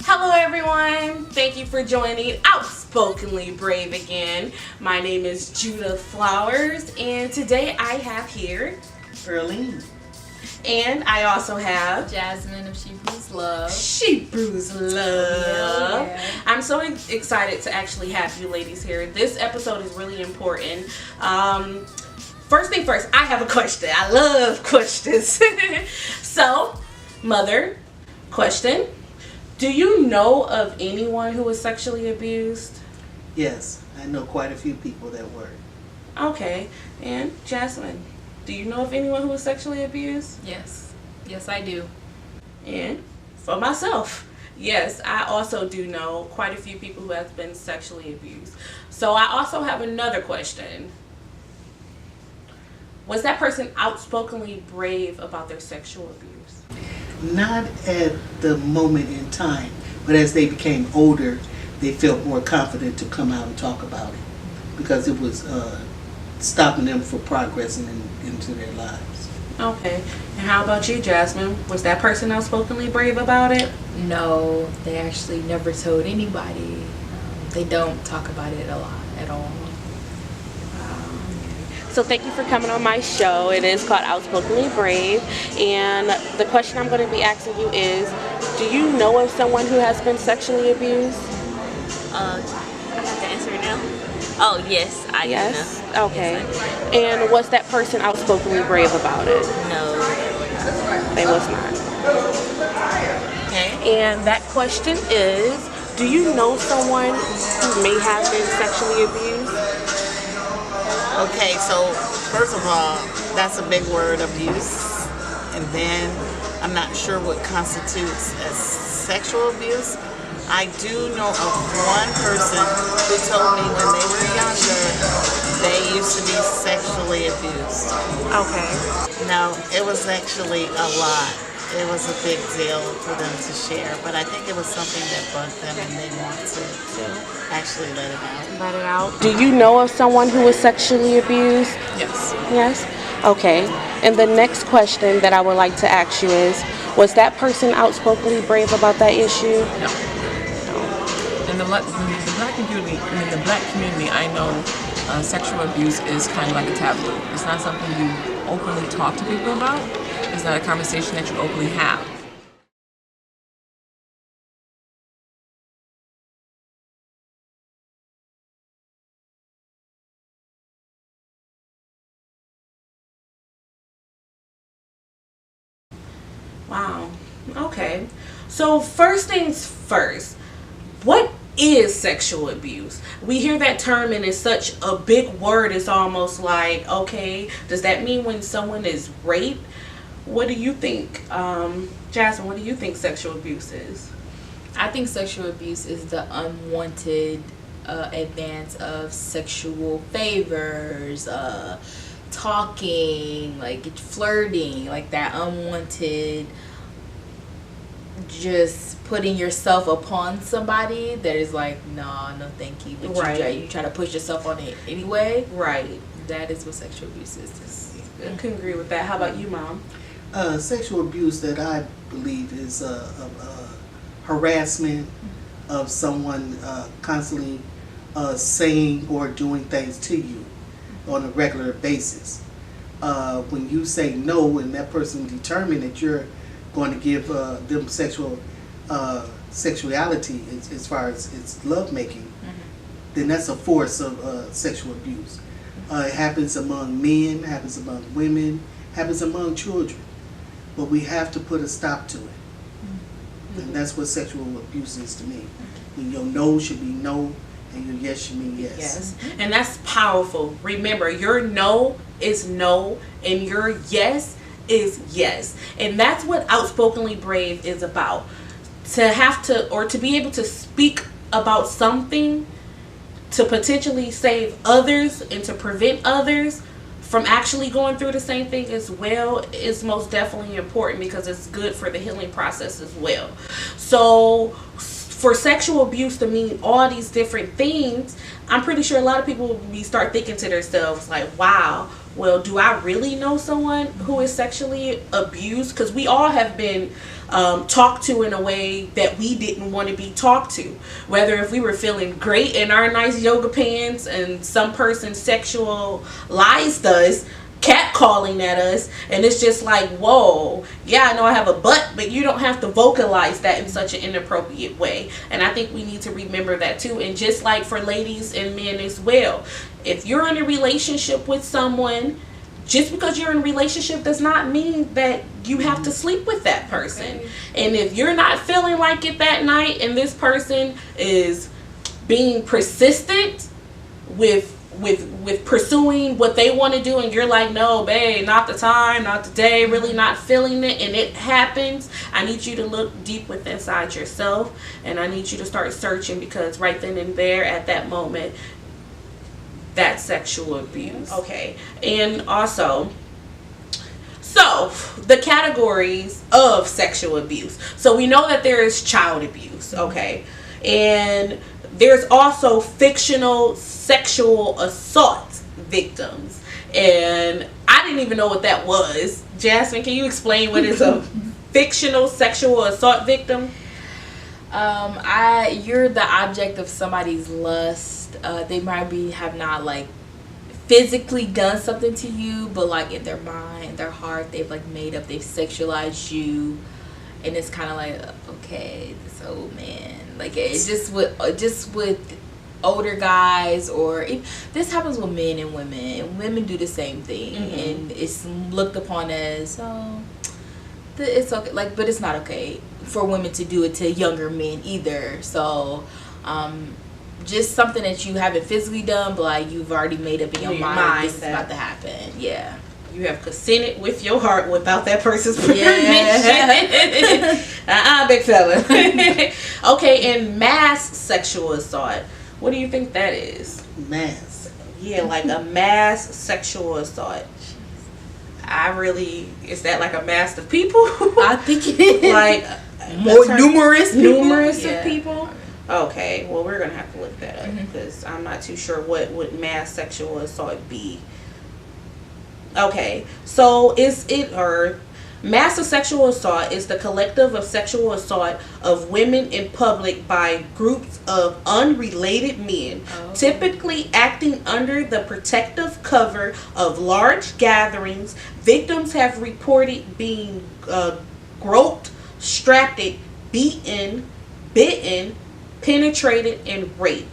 Hello everyone, thank you for joining Outspokenly Brave again. My name is Judah Flowers, and today I have here Earlene. And I also have Jasmine of She Brews Love. She Brews Love. Yeah. I'm so excited to actually have you ladies here. This episode is really important. First thing first, I have a question. I love questions. So, mother, question. Do you know of anyone who was sexually abused? Yes, I know quite a few people that were. Okay. And Jasmine, do you know of anyone who was sexually abused? Yes, I do. And for myself, yes, I also do know quite a few people who have been sexually abused. So I also have another question. Was that person outspokenly brave about their sexual abuse? Not at the moment in time, but as they became older, they felt more confident to come out and talk about it because it was stopping them from progressing into their lives. Okay. And how about you, Jasmine? Was that person outspokenly brave about it? No, they actually never told anybody. They don't talk about it a lot at all. So thank you for coming on my show. It is called Outspokenly Brave. And the question I'm going to be asking you is, do you know of someone who has been sexually abused? I have to answer it now. Oh, yes, I Yes? do know. Okay. Yes, And was that person outspokenly brave about it? No. They was not. Okay. And that question is, do you know someone who may have been sexually abused? Okay, so first of all, that's a big word, abuse. And then I'm not sure what constitutes as sexual abuse. I do know of one person who told me when they were younger, they used to be sexually abused. Okay. No, it was actually a lot. It was a big deal for them to share, but I think it was something that bugged them and they wanted to actually let it out. Let it out. Do you know of someone who was sexually abused? Yes. Yes? Okay. And the next question that I would like to ask you is, was that person outspokenly brave about that issue? No. In the black community, I know sexual abuse is kind of like a taboo. It's not something you openly talk to people about. It's not a conversation that you openly have. Wow. Okay. So first things first, what is sexual abuse? We hear that term and it's such a big word. It's almost like, okay, does that mean when someone is raped? What do you think? Jasmine, what do you think sexual abuse is? I think sexual abuse is the unwanted advance of sexual favors, talking, like flirting, like that unwanted, just putting yourself upon somebody that is like, nah, no thank you, but Right. you try to push yourself on it anyway. Right. That is what sexual abuse is. I can agree with that. How about you, Mom? Sexual abuse that I believe is harassment of someone constantly saying or doing things to you on a regular basis. When you say no and that person determined that you're going to give them sexuality as far as it's love making, then that's a force of sexual abuse. It happens among men, happens among women, happens among children. But we have to put a stop to it. And that's what sexual abuse is to me. When your no should be no and your yes should mean yes. Yes. And that's powerful. Remember, your no is no and your yes is yes. And that's what Outspokenly Brave is about. To have to, or to be able to speak about something to potentially save others and to prevent others from actually going through the same thing as well is most definitely important, because it's good for the healing process as well. So for sexual abuse to mean all these different things, I'm pretty sure a lot of people will start thinking to themselves like, wow, well, do I really know someone who is sexually abused? Because we all have been talked to in a way that we didn't want to be talked to. Whether if we were feeling great in our nice yoga pants and some person sexualized us, catcalling at us, and it's just like, whoa, yeah, I know I have a butt, but you don't have to vocalize that in such an inappropriate way. And I think we need to remember that too. And just like for ladies and men as well, if you're in a relationship with someone, just because you're in a relationship does not mean that you have to sleep with that person. And if you're not feeling like it that night, and this person is being persistent with pursuing what they want to do, and you're like, no babe, not the time, not today, really not feeling it, and it happens, I need you to look deep within inside yourself, and I need you to start searching, because right then and there at that moment, that's sexual abuse. Okay. And also, so the categories of sexual abuse. So we know that there is child abuse, okay, and there's also fictional sexual assault victims. And I didn't even know what that was. Jasmine, can you explain what is a fictional sexual assault victim? You're the object of somebody's lust. They might have not like physically done something to you, but like in their mind, their heart, they've like they've sexualized you, and it's kind of like, okay, this old man, like it's just with older guys, or this happens with men and women, and women do the same thing, and it's looked upon as it's okay, like, but it's not okay for women to do it to younger men either. So just something that you haven't physically done, but like you've already made up in your mind this is about to happen. Yeah, you have consented with your heart without that person's permission. Big fella. Okay, and mass sexual assault. What do you think that is? Mass. Yeah, like a mass sexual assault. Is that like a mass of people? I think it is. Like more numerous of people? Okay, well, we're going to have to look that up, because I'm not too sure what would mass sexual assault be. Okay, so mass sexual assault is the collective of sexual assault of women in public by groups of unrelated men, typically acting under the protective cover of large gatherings. Victims have reported being groped, strapped, beaten, bitten, penetrated, and raped.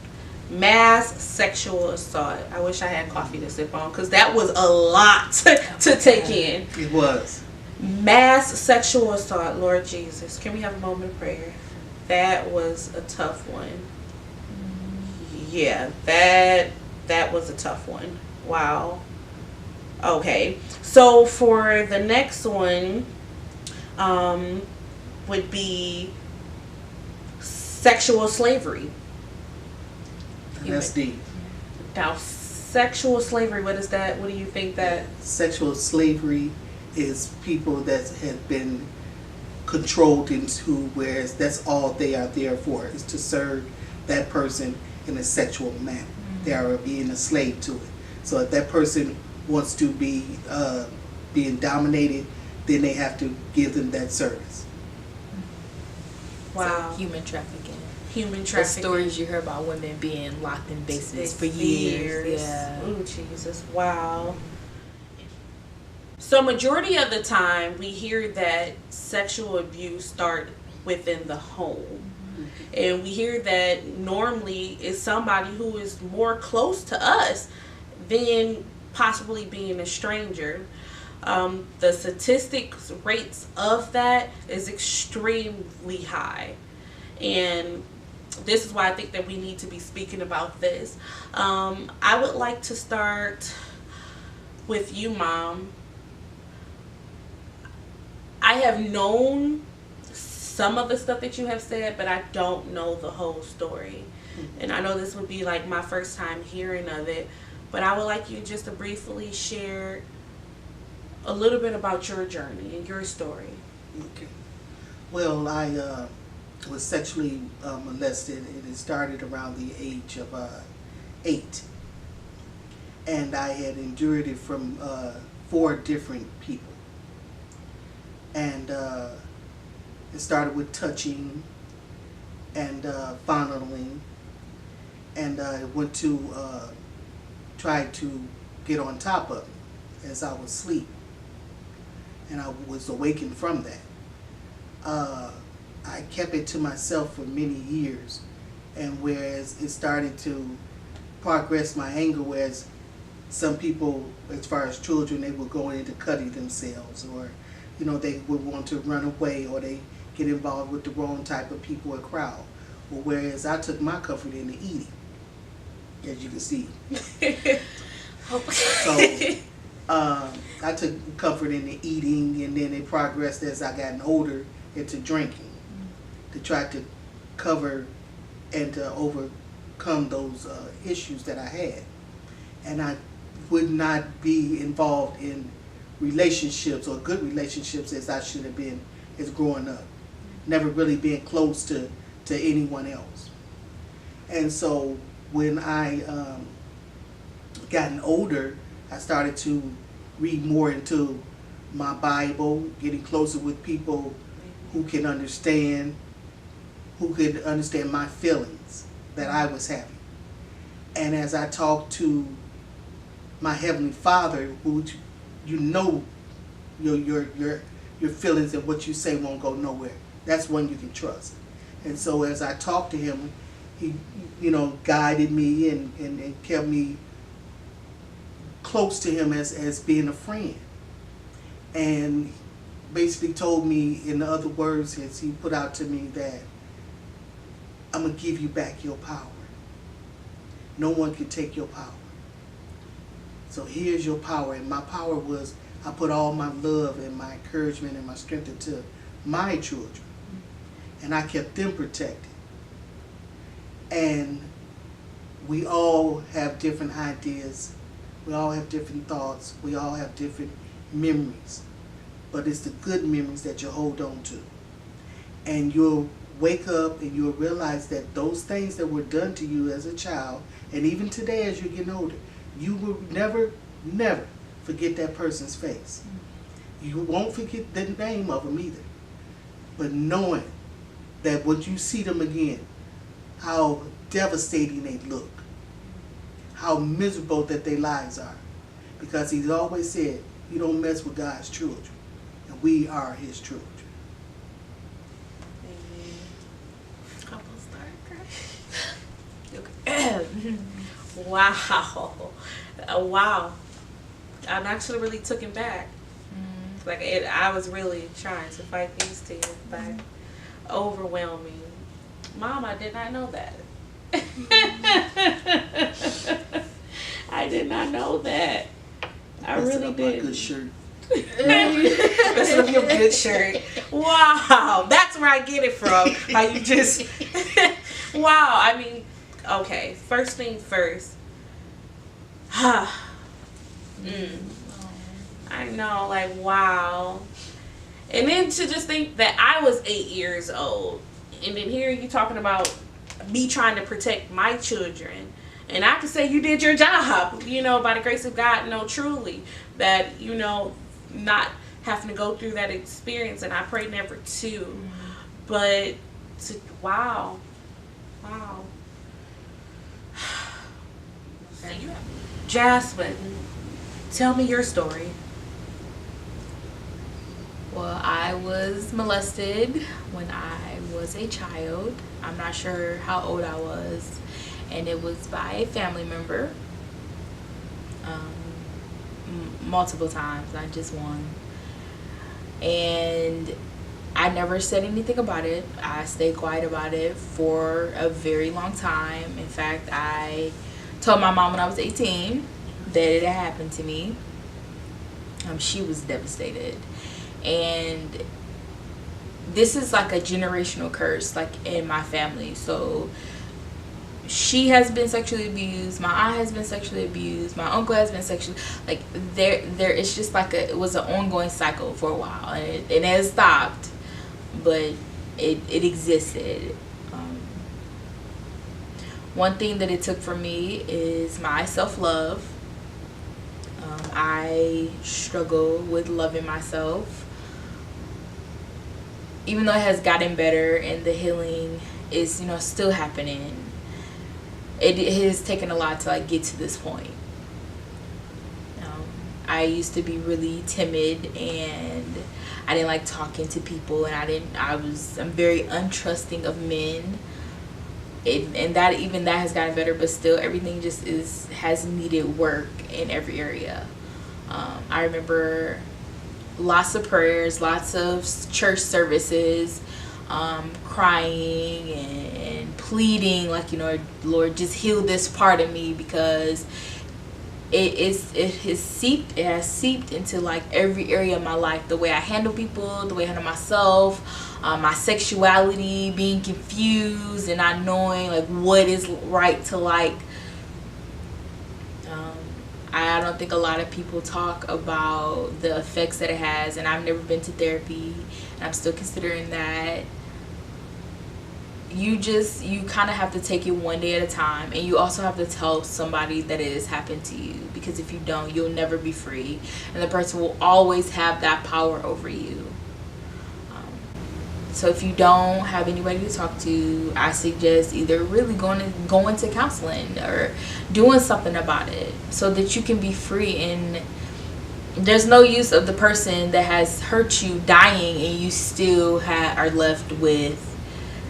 Mass sexual assault. I wish I had coffee to sip on, because that was a lot to take in. It was. Mass sexual assault. Lord Jesus, can we have a moment of prayer? That was a tough one. Yeah, that was a tough one. Wow. Okay, so for the next one would be sexual slavery. That's deep. Now, sexual slavery, what is that? What do you think that? Sexual slavery is people that have been controlled into, whereas that's all they are there for, is to serve that person in a sexual manner. They are being a slave to it. So if that person wants to be being dominated, then they have to give them that service. Wow. So human trafficking. Human The trafficking. stories you hear about women being locked in basements for years. Yeah. Oh, Jesus. Wow. So majority of the time we hear that sexual abuse start within the home. And we hear that normally it's somebody who is more close to us than possibly being a stranger. The statistics rates of that is extremely high. And this is why I think that we need to be speaking about this. I would like to start with you, Mom. I have known some of the stuff that you have said, but I don't know the whole story. And I know this would be like my first time hearing of it. But I would like you just to briefly share a little bit about your journey and your story. Okay. Well, I was sexually molested, and it started around the age of 8. And I had endured it from 4 different people. And it started with touching and fondling. And I went to try to get on top of it as I was asleep. And I was awakened from that. I kept it to myself for many years, and whereas it started to progress my anger, whereas some people, as far as children, they would go into cutting themselves, or they would want to run away, or they get involved with the wrong type of people or crowd. Well, whereas I took my comfort in the eating, as you can see. So I took comfort in the eating, and then it progressed as I gotten older into drinking, to try to cover and to overcome those issues that I had. And I would not be involved in relationships or good relationships as I should have been as growing up. Never really being close to anyone else. And so when I gotten older, I started to read more into my Bible, getting closer with people who could understand my feelings that I was having. And as I talked to my Heavenly Father, who your feelings and what you say won't go nowhere. That's one you can trust. And so as I talked to him, he guided me and kept me close to him as being a friend. And basically told me, in other words, as he put out to me, that I'm going to give you back your power. No one can take your power. So here's your power. And my power was, I put all my love and my encouragement and my strength into my children. And I kept them protected. And we all have different ideas. We all have different thoughts. We all have different memories. But it's the good memories that you hold on to. And you'll wake up and you'll realize that those things that were done to you as a child, and even today as you're getting older, you will never, never forget that person's face. You won't forget the name of them either. But knowing that when you see them again, how devastating they look, how miserable that their lives are. Because he's always said, you don't mess with God's children. And we are his children. Wow. Wow. I'm actually really taken back. I was really trying to fight these tears back. Overwhelming. Mom, I did not know that. I did not know that. I really did. My good shirt. Messing up your good shirt. Wow. That's where I get it from. How you just... Wow. I mean, okay. First thing first. I know, like, wow. And then to just think that I was 8 years old. And then here you talking about me trying to protect my children. And I can say you did your job, by the grace of God, truly. That, not having to go through that experience. And I pray never to. But, wow. Wow. Jasmine, tell me your story. Well, I was molested when I was a child. I'm not sure how old I was. And it was by a family member. Multiple times, not just one. And I never said anything about it. I stayed quiet about it for a very long time. In fact, I told my mom when I was 18 that it had happened to me. She was devastated. And this is like a generational curse, like in my family. So she has been sexually abused, my aunt has been sexually abused, my uncle has been sexually, like, there it's just like it was an ongoing cycle for a while, and it has stopped, but it existed. One thing that it took for me is my self-love. I struggle with loving myself, even though it has gotten better and the healing is, still happening. It has taken a lot to like get to this point. I used to be really timid, and I didn't like talking to people, and I'm very untrusting of men. And that has gotten better, but still everything just has needed work in every area. I remember lots of prayers, lots of church services, crying and pleading, like, Lord, just heal this part of me, because it has seeped into like every area of my life. The way I handle people, the way I handle myself, my sexuality, being confused and not knowing like what is right to like. I don't think a lot of people talk about the effects that it has, and I've never been to therapy, and I'm still considering that. You kind of have to take it one day at a time, and you also have to tell somebody that it has happened to you, because if you don't, you'll never be free, and the person will always have that power over you. So if you don't have anybody to talk to, I suggest either really going to counseling or doing something about it, so that you can be free. And there's no use of the person that has hurt you dying, and you still are left with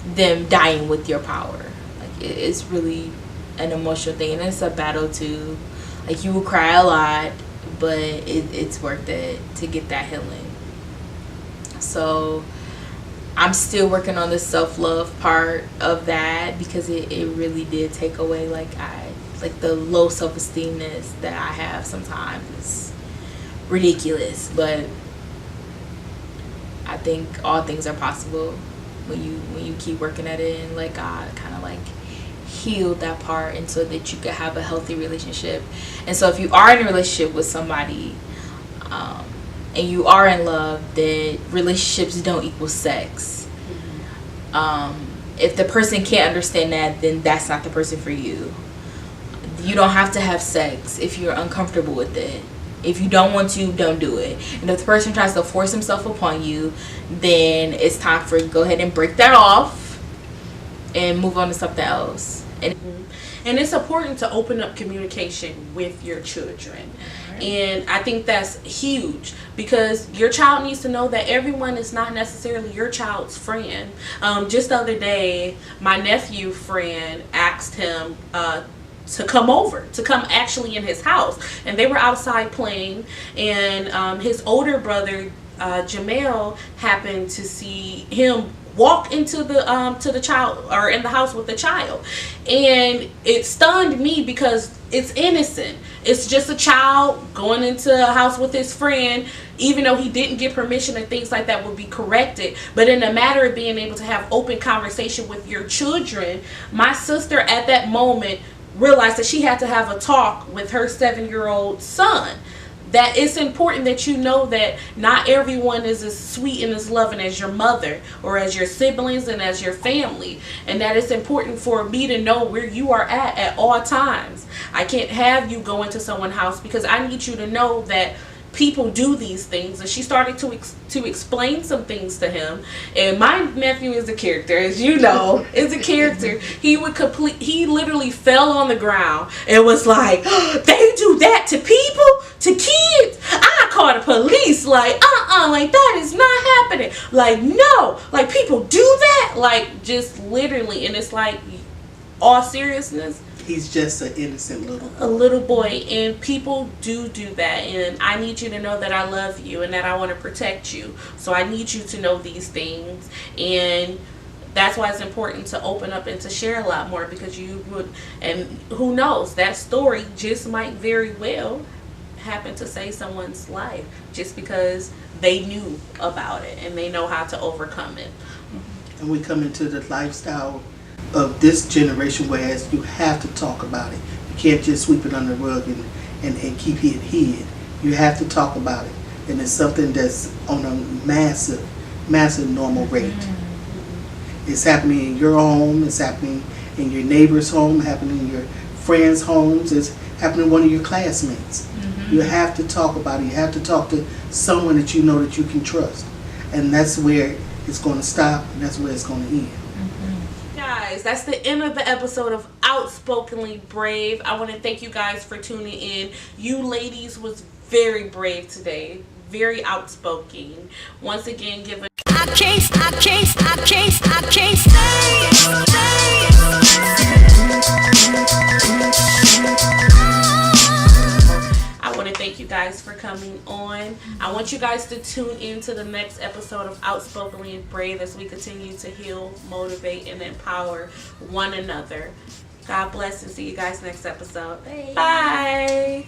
them dying with your power. Like, it's really an emotional thing, and it's a battle too. Like, you will cry a lot, but it's worth it to get that healing. So I'm still working on the self-love part of that, because it really did take away like the low self-esteemness that I have sometimes. It's ridiculous, but I think all things are possible when you keep working at it and let God kind of like heal that part, and so that you can have a healthy relationship. And so if you are in a relationship with somebody, and you are in love, that relationships don't equal sex. If the person can't understand that, then that's not the person for you. You don't have to have sex if you're uncomfortable with it. If you don't want to, don't do it. And if the person tries to force himself upon you, then it's time for you to go ahead and break that off and move on to something else. And it's important to open up communication with your children. And I think that's huge, because your child needs to know that everyone is not necessarily your child's friend. Just the other day, my nephew friend asked him to come actually in his house, and they were outside playing, and his older brother Jamel happened to see him walk into the to the child, or in the house with the child, and it stunned me because it's innocent. It's just a child going into a house with his friend, even though he didn't get permission, and things like that would be corrected. But in a matter of being able to have open conversation with your children, my sister at that moment realized that she had to have a talk with her 7-year-old son. That it's important that you know that not everyone is as sweet and as loving as your mother, or as your siblings and as your family. And that it's important for me to know where you are at all times. I can't have you go into someone's house, because I need you to know that people do these things. And she started to explain some things to him. And my nephew is a character, as you know, is a character. He literally fell on the ground and was like, oh, they do that to people, to kids. I call the police. Like, like that is not happening. Like, no, like people do that, like just literally. And it's like, all seriousness, he's just an innocent little boy. A little boy, and people do that. And I need you to know that I love you and that I want to protect you. So I need you to know these things, and that's why it's important to open up and to share a lot more, because you would, and who knows, that story just might very well happen to save someone's life, just because they knew about it and they know how to overcome it. And we come into the lifestyle of this generation, whereas you have to talk about it. You can't just sweep it under the rug and keep it hid. You have to talk about it. And it's something that's on a massive normal rate. It's happening in your home, it's happening in your neighbor's home, happening in your friends' homes, it's happening to one of your classmates. You have to talk about it. You have to talk to someone that you know that you can trust. And that's where it's going to stop, and that's where it's going to end. Guys, that's the end of the episode of Outspokenly Brave. I want to thank you guys for tuning in. You ladies was very brave today. Very outspoken. Once again, give a I can't I want to thank you guys for coming on. I want you guys to tune in to the next episode of Outspokenly Brave as we continue to heal, motivate, and empower one another. God bless and see you guys next episode. Bye.